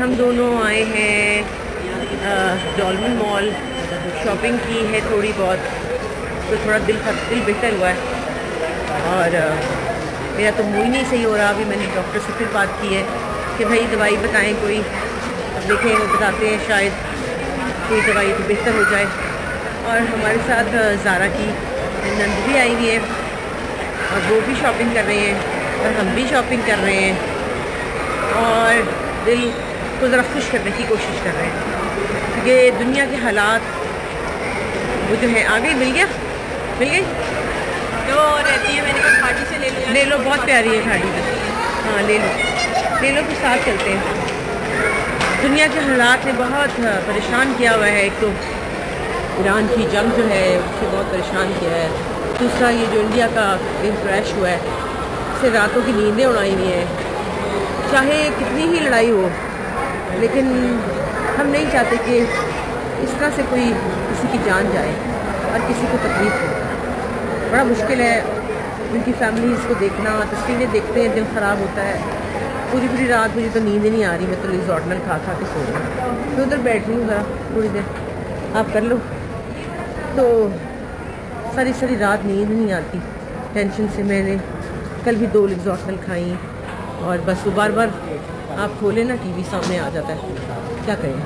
हम दोनों आए हैं डॉल्फिन मॉल, शॉपिंग की है थोड़ी बहुत, तो थोड़ा दिल बेहतर हुआ है। और मेरा तो मूड नहीं सही हो रहा। अभी मैंने डॉक्टर से फिर बात की है कि भाई दवाई बताएं कोई, अब देखें वो बताते हैं शायद कोई दवाई तो बेहतर हो जाए। और हमारे साथ ज़ारा की नंद भी आई हुई है और वो भी शॉपिंग कर रहे हैं और हम भी शॉपिंग कर रहे हैं और दिल को ज़रा खुश करने की कोशिश कर रहे हैं, क्योंकि दुनिया के हालात वो जो है आ गई, मिल गई जो रहती है। मैंने कहा पार्टी से ले लो, बहुत प्यारी है गाड़ी में। हाँ ले लो फिर साथ चलते हैं। दुनिया के हालात ने बहुत परेशान किया हुआ है। एक तो ईरान की जंग जो है उससे बहुत परेशान किया है, दूसरा ये जो इंडिया का प्लेन क्रैश हुआ है इससे रातों की नींदें उड़ाई हुई हैं। चाहे कितनी ही लड़ाई हो, लेकिन हम नहीं चाहते कि इस तरह से कोई किसी की जान जाए और किसी को तकलीफ हो। बड़ा मुश्किल है उनकी फैमिलीज़ को देखना, तस्वीरें देखते हैं दिल ख़राब होता है। पूरी रात मुझे तो नींद ही नहीं आ रही, मैं तो रिजॉर्टनल खा के सो रही हूँ। मैं उधर बैठ रही हूँ ज़रा थोड़ी देर, आप कर लो। तो सारी रात नींद नहीं आती टेंशन से। मैंने कल भी 2 रिजॉर्टनल खाई और बस वो बार आप खोले ना टीवी सामने आ जाता है, क्या करें।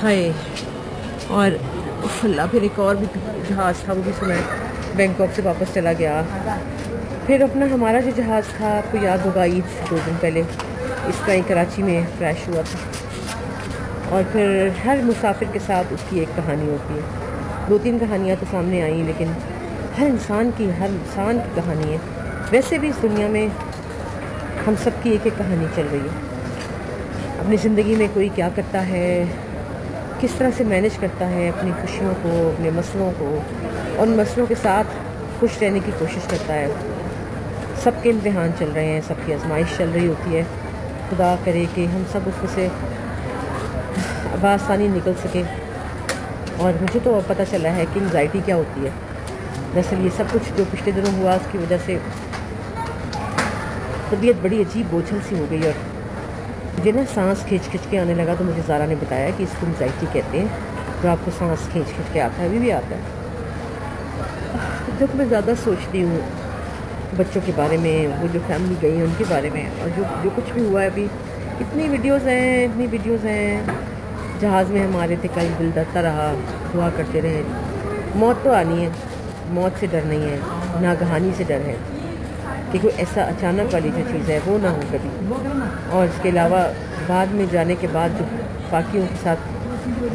हाय, और अल्लाह, फिर एक और भी जहाज़ था वो भी सुना है, बैंकॉक से वापस चला गया। फिर अपना हमारा जो जहाज़ था, आपको याद होगा ईद 2 दिन पहले इसका ही कराची में क्रैश हुआ था। और फिर हर मुसाफिर के साथ उसकी एक कहानी होती है। 2-3 कहानियाँ तो सामने आई, लेकिन हर इंसान की कहानी है। वैसे भी इस दुनिया में हम सब की एक कहानी चल रही है। अपनी ज़िंदगी में कोई क्या करता है, किस तरह से मैनेज करता है अपनी खुशियों को, अपने मसलों को, और उन मसलों के साथ खुश रहने की कोशिश करता है। सबके इम्तिहान चल रहे हैं, सबकी आजमाइश चल रही होती है। खुदा करे कि हम सब उसमें से आसानी निकल सके। और मुझे तो पता चला है कि एंग्जाइटी क्या होती है। दरअसल ये सब कुछ जो पिछले दिनों हुआ उसकी वजह से तबीयत बड़ी अजीब बोझल सी हो गई और मुझे ना सांस खींच के आने लगा। तो मुझे ज़ारा ने बताया कि इसको एंग्जाइटी कहते हैं, तो आपको सांस खींच के आता है, अभी भी आता है। जब मैं ज़्यादा सोचती हूँ बच्चों के बारे में, वो जो फैमिली गई है उनके बारे में, और जो कुछ भी हुआ है अभी, इतनी वीडियोज़ हैं। जहाज़ में हमारे थे, कल दिल डरता रहा, दुआ करते रहे। मौत तो आनी है, मौत से डर नहीं है, नागहानी से डर है कि कोई ऐसा अचानक वाली जो चीज़ है वो ना हो कभी। और इसके अलावा बाद में जाने के बाद जो बाकियों के साथ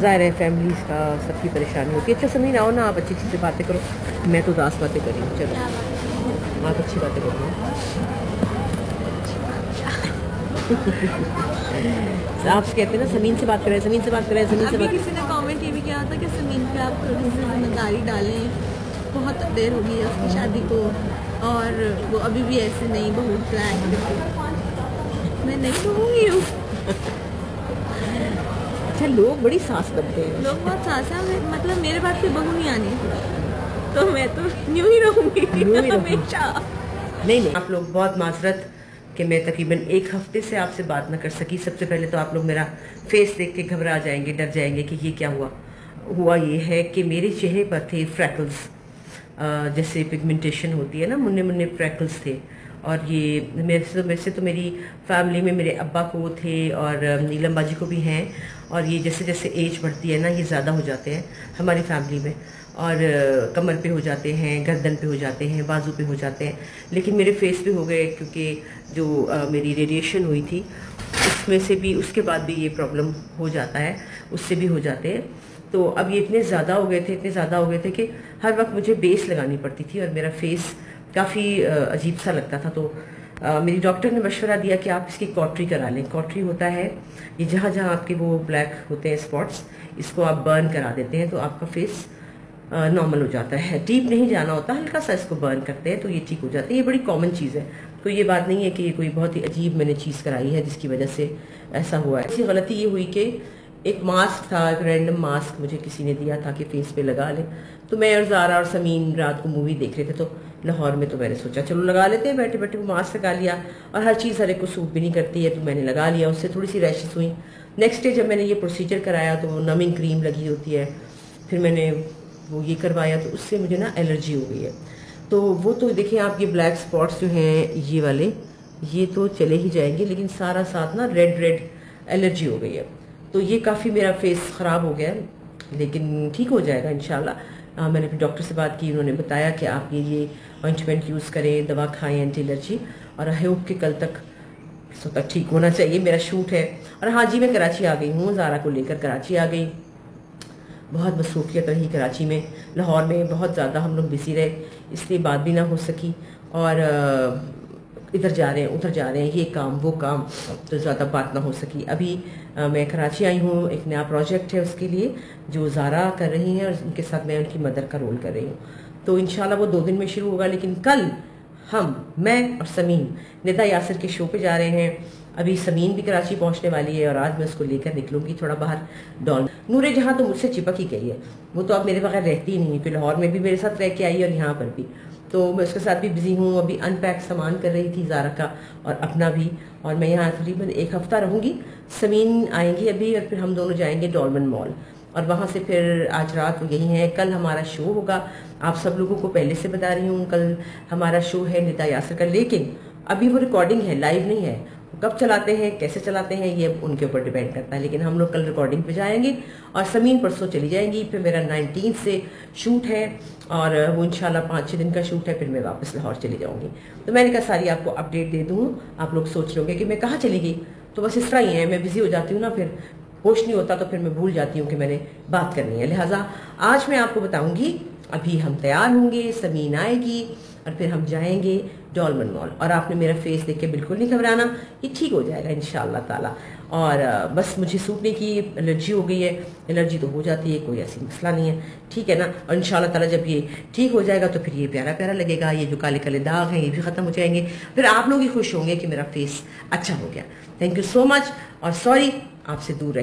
ज़ाहिर है फैमिलीज़ का सबकी परेशानी होती है। अच्छा समीन, आओ ना, आप अच्छी से बातें करो, मैं तो उदास बातें कर रही हूँ। चलो आप अच्छी बातें करो। आप कहते हैं ना समीन से बात करें। किसी ने कमेंट ये भी किया था कि समीन पे आप थोड़ी सी जिम्मेदारी डालें, बहुत देर हो गई है उसकी शादी को और वो अभी भी ऐसे नहीं बहुत प्लान करती। मैं नहीं कहूँगी हूँ। अच्छा, लोग बड़ी सास बनते हैं, लोग बहुत सास हैं। मतलब मेरे बात पे बहू नहीं आनी, तो मैं तो न्यू ही रहूँगी हमेशा। नहीं, आप लोग बहुत माजरत कि मैं तकरीबन 1 हफ्ते से आपसे बात ना कर सकी। सबसे पहले तो आप लोग मेरा फेस देख के घबरा जाएंगे, डर जाएंगे कि ये क्या हुआ ये है कि मेरे चेहरे पर थे फ्रैकल्स, जैसे पिगमेंटेशन होती है ना, मुन्ने फ्रैकल्स थे। और ये मेरे से तो मेरी फैमिली में मेरे अब्बा को थे और नीलम बाजी को भी हैं। और ये जैसे जैसे एज बढ़ती है ना, ये ज़्यादा हो जाते हैं हमारी फैमिली में, और कमर पे हो जाते हैं, गर्दन पे हो जाते हैं, बाजू पे हो जाते हैं। लेकिन मेरे फेस पे हो गए, क्योंकि जो मेरी रेडिएशन हुई थी उसमें से भी, उसके बाद भी ये प्रॉब्लम हो जाता है, उससे भी हो जाते हैं। तो अब ये इतने ज़्यादा हो गए थे कि हर वक्त मुझे बेस लगानी पड़ती थी और मेरा फेस काफ़ी अजीब सा लगता था। तो मेरी डॉक्टर ने मशवरा दिया कि आप इसकी कॉटरी करा लें। कॉटरी होता है ये जहाँ जहाँ आपके वो ब्लैक होते हैं स्पॉट्स, इसको आप बर्न करा देते हैं तो आपका फेस नॉर्मल हो जाता है। डीप नहीं जाना होता, हल्का सा इसको बर्न करते हैं तो ये ठीक हो जाता है। ये बड़ी कॉमन चीज़ है, तो ये बात नहीं है कि ये कोई बहुत ही अजीब मैंने चीज़ कराई है जिसकी वजह से ऐसा हुआ है। ऐसी गलती ये हुई कि एक मास्क था, एक रैंडम मास्क मुझे किसी ने दिया था कि फेस पे लगा ले। तो मैं और ज़ारा और समीन रात को मूवी देख रहे थे, तो लाहौर में, तो मैंने सोचा चलो लगा लेते हैं, बैठे बैठे वो मास्क लगा लिया। और हर चीज़ हर एक को सूट भी नहीं करती है, तो मैंने लगा लिया, उससे थोड़ी सी रैशेस हुई। नेक्स्ट डे जब मैंने ये प्रोसीजर कराया तो नमिंग क्रीम लगी होती है, फिर मैंने वो ये करवाया तो उससे मुझे ना एलर्जी हो गई है। तो वो तो देखिए आप, ये ब्लैक स्पॉट्स जो हैं ये वाले, ये तो चले ही जाएंगे, लेकिन सारा साथ ना रेड रेड एलर्जी हो गई है। तो ये काफ़ी मेरा फेस ख़राब हो गया है, लेकिन ठीक हो जाएगा इंशाल्लाह। मैंने फिर डॉक्टर से बात की, उन्होंने बताया कि आप ये ऑइंटमेंट यूज़ करें, दवा खाएं एंटी एलर्जी, और आई होप कि कल तक परसों तक ठीक होना चाहिए। मेरा शूट है। और हाँ जी, मैं कराची आ गई हूँ, ज़ारा को लेकर कराची आ गई। बहुत मसरूफियत रही कराची में। लाहौर में बहुत ज़्यादा हम लोग बिजी रहे, इसलिए बात भी ना हो सकी। और इधर जा रहे हैं उधर जा रहे हैं, ये काम वो काम, तो ज़्यादा बात ना हो सकी। अभी मैं कराची आई हूँ, एक नया प्रोजेक्ट है उसके लिए जो ज़ारा कर रही हैं, और उनके साथ मैं उनकी मदर का रोल कर रही हूँ। तो इंशाल्लाह वो 2 दिन में शुरू होगा। लेकिन कल मैं और समीन निदा यासिर के शो पे जा रहे हैं। अभी समीन भी कराची पहुंचने वाली है, और आज मैं उसको लेकर निकलूंगी थोड़ा बाहर डॉन। नूरे जहाँ तो मुझसे चिपक ही गई है, वो तो अब मेरे बगैर रहती ही नहीं है, फिर लाहौर में भी मेरे साथ रह के आई और यहाँ पर भी। तो मैं उसके साथ भी बिजी हूँ। अभी अनपैक सामान कर रही थी ज़ारा का और अपना भी, और मैं यहाँ तकरीबन 1 हफ्ता रहूँगी। समीन आएंगी अभी, और फिर हम दोनों जाएंगे डॉलमन मॉल, और वहाँ से फिर आज रात यही है। कल हमारा शो होगा, आप सब लोगों को पहले से बता रही हूँ, कल हमारा शो है निदा यासिर का। लेकिन अभी वो रिकॉर्डिंग है, लाइव नहीं है। कब चलाते हैं कैसे चलाते हैं ये उनके ऊपर डिपेंड करता है, लेकिन हम लोग कल रिकॉर्डिंग पे जाएंगे, और समीन परसों चली जाएंगी। फिर मेरा 19 से शूट है, और वो इंशाल्लाह 5-6 दिन का शूट है, फिर मैं वापस लाहौर चली जाऊँगी। तो मैंने कहा सारी आपको अपडेट दे दूँ। आप लोग सोच लोगे कि मैं कहाँ चली गई, तो बस इस तरह ही है, मैं बिजी हो जाती हूँ ना, फिर होश नहीं होता, तो फिर मैं भूल जाती हूँ कि मैंने बात करनी है। लिहाजा आज मैं आपको बताऊंगी। अभी हम तैयार होंगे, समीन आएगी, और फिर हम जाएंगे डॉलमन मॉल। और आपने मेरा फेस देख के बिल्कुल नहीं घबराना, ये ठीक हो जाएगा इंशाअल्लाह ताला। और बस मुझे सूखने की एलर्जी हो गई है, एलर्जी तो हो जाती है, कोई ऐसी मसला नहीं है, ठीक है ना। और इंशाअल्लाह ताला जब ये ठीक हो जाएगा तो फिर ये प्यारा प्यारा लगेगा, ये जो काले काले दाग हैं ये भी ख़त्म हो जाएंगे, फिर आप लोग ही खुश होंगे कि मेरा फेस अच्छा हो गया। थैंक यू सो मच, और सॉरी आपसे दूर रह